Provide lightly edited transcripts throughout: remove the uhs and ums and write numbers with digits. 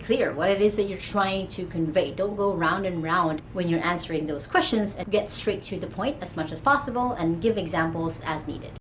clear what it is that you're trying to convey. Don't go round and round when you're answering those questions, and get straight to the point as much as possible and give examples as needed.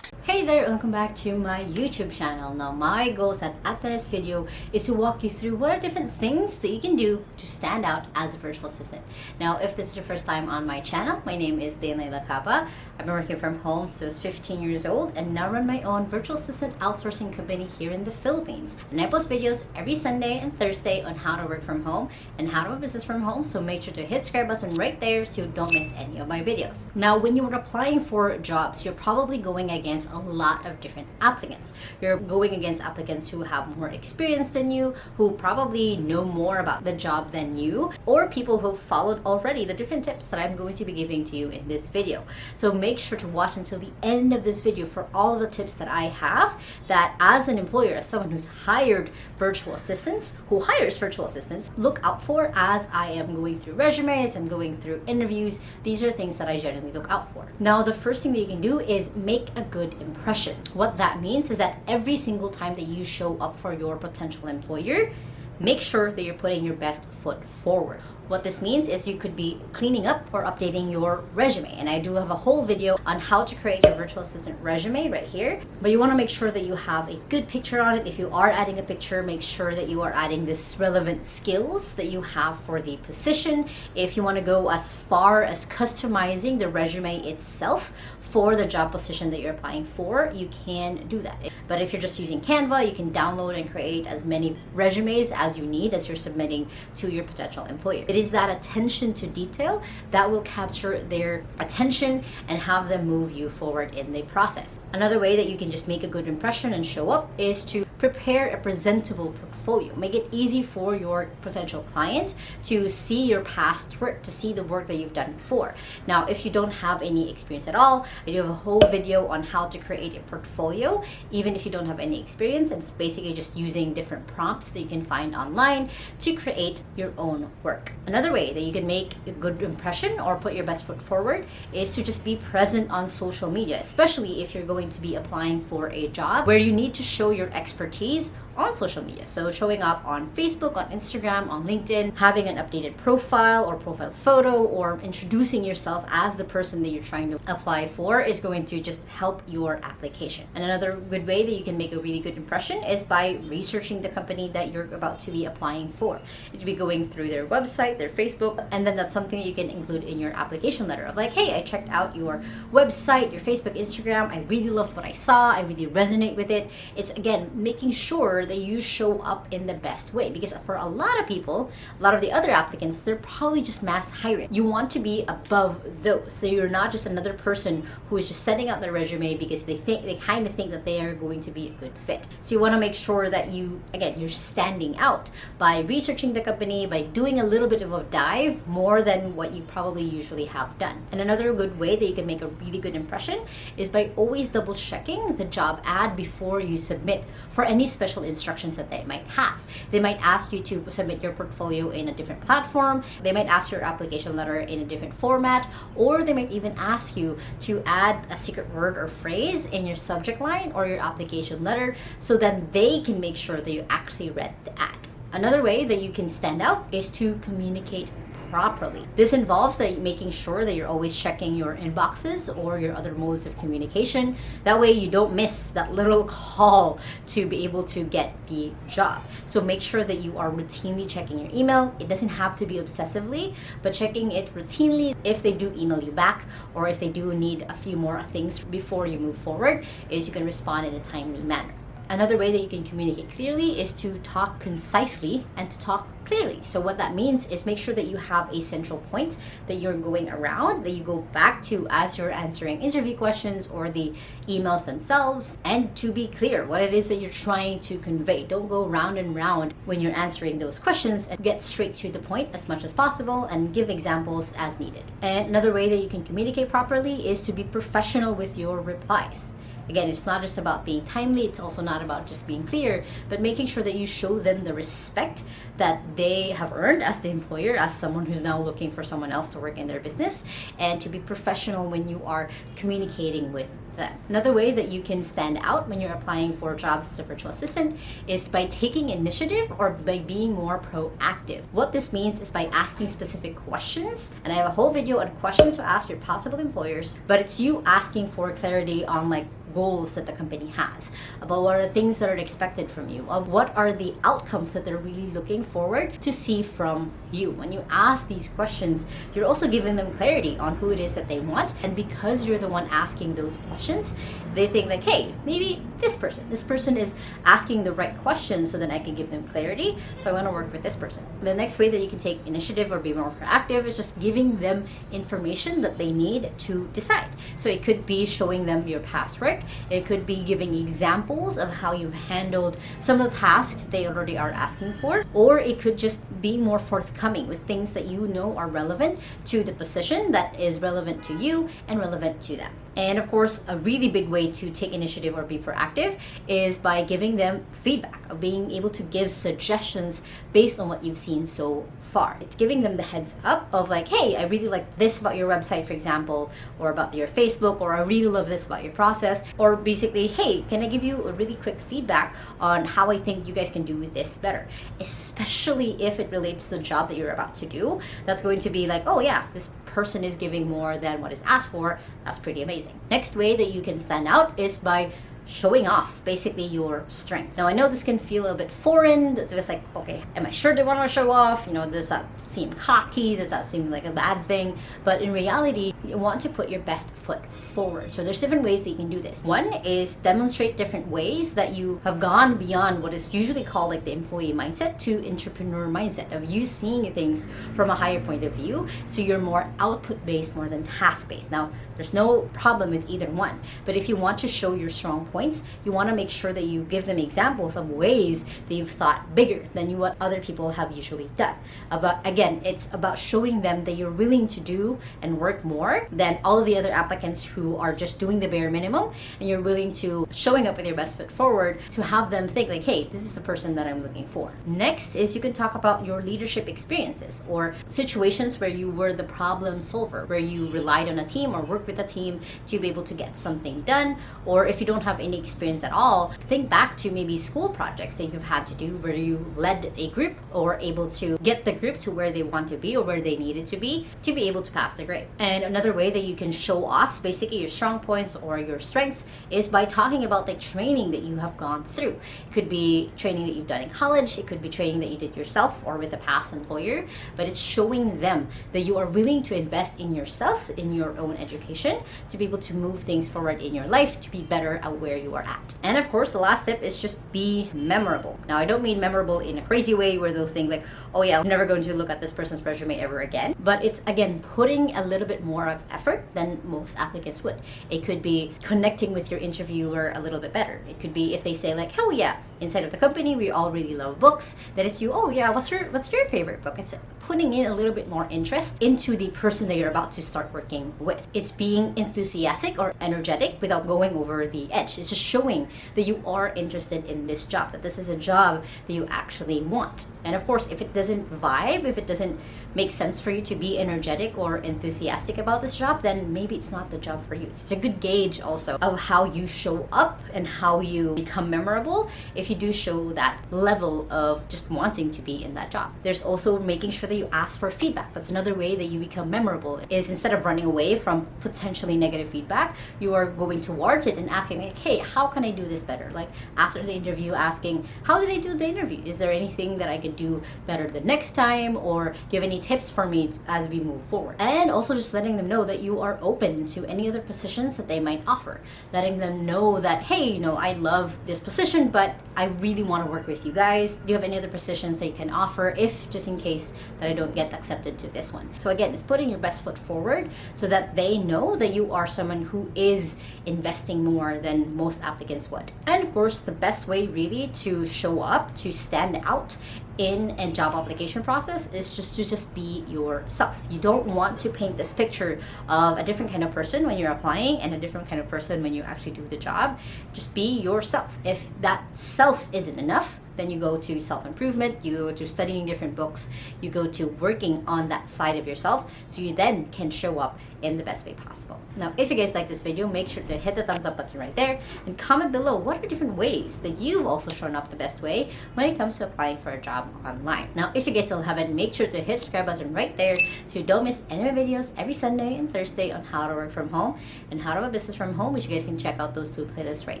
Hey there, welcome back to my YouTube channel. Now my goals at this video is to walk you through what are different things that you can do to stand out as a virtual assistant. Now if this is your first time on my channel, my name is Lai Lacaba. I've been working from home since I was 15 years old and now run my own virtual assistant outsourcing company here in the Philippines. And I post videos every Sunday and Thursday on how to work from home and how to have a business from home, so make sure to hit the subscribe button right there so you don't miss any of my videos. Now when you're applying for jobs, you're probably going against a lot of different applicants. You're going against applicants who have more experience than you, who probably know more about the job than you, or people who have followed already the different tips that I'm going to be giving to you in this video. So make sure to watch until the end of this video for all of the tips that I have, that as an employer, as someone who's hired virtual assistants, who hires virtual assistants, look out for as I am going through resumes and going through interviews. These are things that I generally look out for. Now the first thing that you can do is make a good impression. What that means is that every single time that you show up for your potential employer, make sure that you're putting your best foot forward. What this means is you could be cleaning up or updating your resume. And I do have a whole video on how to create your virtual assistant resume right here. But you want to make sure that you have a good picture on it. If you are adding a picture, make sure that you are adding this relevant skills that you have for the position. If you want to go as far as customizing the resume itself for the job position that you're applying for, you can do that. But if you're just using Canva, you can download and create as many resumes as you need as you're submitting to your potential employer. It is that attention to detail that will capture their attention and have them move you forward in the process. Another way that you can just make a good impression and show up is to prepare a presentable portfolio. Make it easy for your potential client to see your past work, to see the work that you've done before. Now, if you don't have any experience at all, I do have a whole video on how to create a portfolio, even if you don't have any experience. And it's basically just using different prompts that you can find online to create your own work. Another way that you can make a good impression or put your best foot forward is to just be present on social media, especially if you're going to be applying for a job where you need to show your expertise on social media. So showing up on Facebook, on Instagram, on LinkedIn, having an updated profile or profile photo, or introducing yourself as the person that you're trying to apply for is going to just help your application. And another good way that you can make a really good impression is by researching the company that you're about to be applying for. It would be going through their website, their Facebook, and then that's something that you can include in your application letter of like, hey, I checked out your website, your Facebook, Instagram. I really loved what I saw. I really resonate with it. It's again, making sure that you show up in the best way, because for a lot of people, a lot of the other applicants, they're probably just mass hiring. You want to be above those, so you're not just another person who is just sending out their resume because they kind of think that they are going to be a good fit. So you want to make sure that you're standing out by researching the company, by doing a little bit of a dive more than what you probably usually have done. And another good way that you can make a really good impression is by always double checking the job ad before you submit for any special instructions that they might have. They might ask you to submit your portfolio in a different platform. They might ask your application letter in a different format, or they might even ask you to add a secret word or phrase in your subject line or your application letter, so then they can make sure that you actually read the ad. Another way that you can stand out is to communicate properly. This involves making sure that you're always checking your inboxes or your other modes of communication. That way you don't miss that little call to be able to get the job. So make sure that you are routinely checking your email. It doesn't have to be obsessively, but checking it routinely. If they do email you back, or if they do need a few more things before you move forward, is you can respond in a timely manner. Another way that you can communicate clearly is to talk concisely and to talk clearly. So what that means is make sure that you have a central point that you're going around, that you go back to as you're answering interview questions or the emails themselves, and to be clear what it is that you're trying to convey. Don't go round and round when you're answering those questions, and get straight to the point as much as possible and give examples as needed. And another way that you can communicate properly is to be professional with your replies. Again, it's not just about being timely, it's also not about just being clear, but making sure that you show them the respect that they have earned as the employer, as someone who's now looking for someone else to work in their business, and to be professional when you are communicating with them. Another way that you can stand out when you're applying for jobs as a virtual assistant is by taking initiative or by being more proactive. What this means is by asking specific questions, and I have a whole video on questions to ask your possible employers, but it's you asking for clarity on like goals that the company has, about what are the things that are expected from you, of what are the outcomes that they're really looking forward to see from you. When you ask these questions, you're also giving them clarity on who it is that they want, and because you're the one asking those questions, they think like, hey, maybe this person is asking the right questions so that I can give them clarity, so I want to work with this person. The next way that you can take initiative or be more proactive is just giving them information that they need to decide. So it could be showing them your past work. It could be giving examples of how you've handled some of the tasks they already are asking for, or it could just be more forthcoming with things that you know are relevant to the position, that is relevant to you and relevant to them. And of course, a really big way to take initiative or be proactive is by giving them feedback, of being able to give suggestions based on what you've seen so far. It's giving them the heads up of like, hey, I really like this about your website, for example, or about your Facebook, or I really love this about your process, or basically, hey, can I give you a really quick feedback on how I think you guys can do this better? Especially if it relates to the job that you're about to do. That's going to be like, oh yeah, this person is giving more than what is asked for. That's pretty amazing. Next way that you can stand out is by showing off basically your strengths. Now I know this can feel a bit foreign, that it's like, okay, am I sure they want to show off? Does that seem cocky? Does that seem like a bad thing? But in reality, you want to put your best foot forward. So there's different ways that you can do this. One is demonstrate different ways that you have gone beyond what is usually called like the employee mindset to entrepreneur mindset, of you seeing things from a higher point of view. So you're more output based more than task based. Now there's no problem with either one, but if you want to show your strong points, you want to make sure that you give them examples of ways that you've thought bigger than what other people have usually done. But again, it's about showing them that you're willing to do and work more than all of the other applicants who are just doing the bare minimum, and you're willing to showing up with your best foot forward to have them think like, hey, this is the person that I'm looking for. Next is you can talk about your leadership experiences or situations where you were the problem solver, where you relied on a team or worked with a team to be able to get something done. Or if you don't have any experience at all, think back to maybe school projects that you've had to do where you led a group or able to get the group to where they want to be or where they needed to be able to pass the grade. And another way that you can show off basically your strong points or your strengths is by talking about the training that you have gone through. It could be training that you've done in college, it could be training that you did yourself or with a past employer, but it's showing them that you are willing to invest in yourself, in your own education, to be able to move things forward in your life, to be better at where you are at. And of course, the last tip is just be memorable. Now, I don't mean memorable in a crazy way where they'll think like, oh yeah, I'm never going to look at this person's resume ever again. But it's, again, putting a little bit more of effort than most applicants would. It could be connecting with your interviewer a little bit better. It could be if they say like, hell yeah, inside of the company, we all really love books. That it's you, oh yeah, what's your favorite book? It's putting in a little bit more interest into the person that you're about to start working with. It's being enthusiastic or energetic without going over the edge. It's just showing that you are interested in this job, that this is a job that you actually want. And of course, if it doesn't vibe, if it doesn't make sense for you to be energetic or enthusiastic about this job, then maybe it's not the job for you. It's a good gauge also of how you show up and how you become memorable if you do show that level of just wanting to be in that job. There's also making sure that you ask for feedback. That's another way that you become memorable, is instead of running away from potentially negative feedback, you are going towards it and asking like, hey, how can I do this better? Like after the interview, asking, how did I do the interview? Is there anything that I could do better the next time? Or do you have any tips for me as we move forward? And also just letting them know that you are open to any other positions that they might offer. Letting them know that, hey, I love this position, but I really want to work with you guys. Do you have any other positions that you can offer, if just in case that I don't get accepted to this one? So again, it's putting your best foot forward so that they know that you are someone who is investing more than most applicants would. And of course, the best way really to show up, to stand out in a job application process is just to be yourself. You don't want to paint this picture of a different kind of person when you're applying and a different kind of person when you actually do the job. Just be yourself. If that self isn't enough, then you go to self-improvement, you go to studying different books, you go to working on that side of yourself, so you then can show up in the best way possible. Now, if you guys like this video, make sure to hit the thumbs up button right there and comment below what are different ways that you've also shown up the best way when it comes to applying for a job online. Now, if you guys still haven't, make sure to hit the subscribe button right there so you don't miss any of my videos every Sunday and Thursday on how to work from home and how to have a business from home, which you guys can check out those two playlists right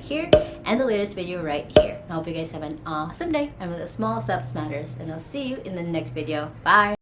here and the latest video right here. I hope you guys have an awesome day, and with the small steps matters, and I'll see you in the next video. Bye!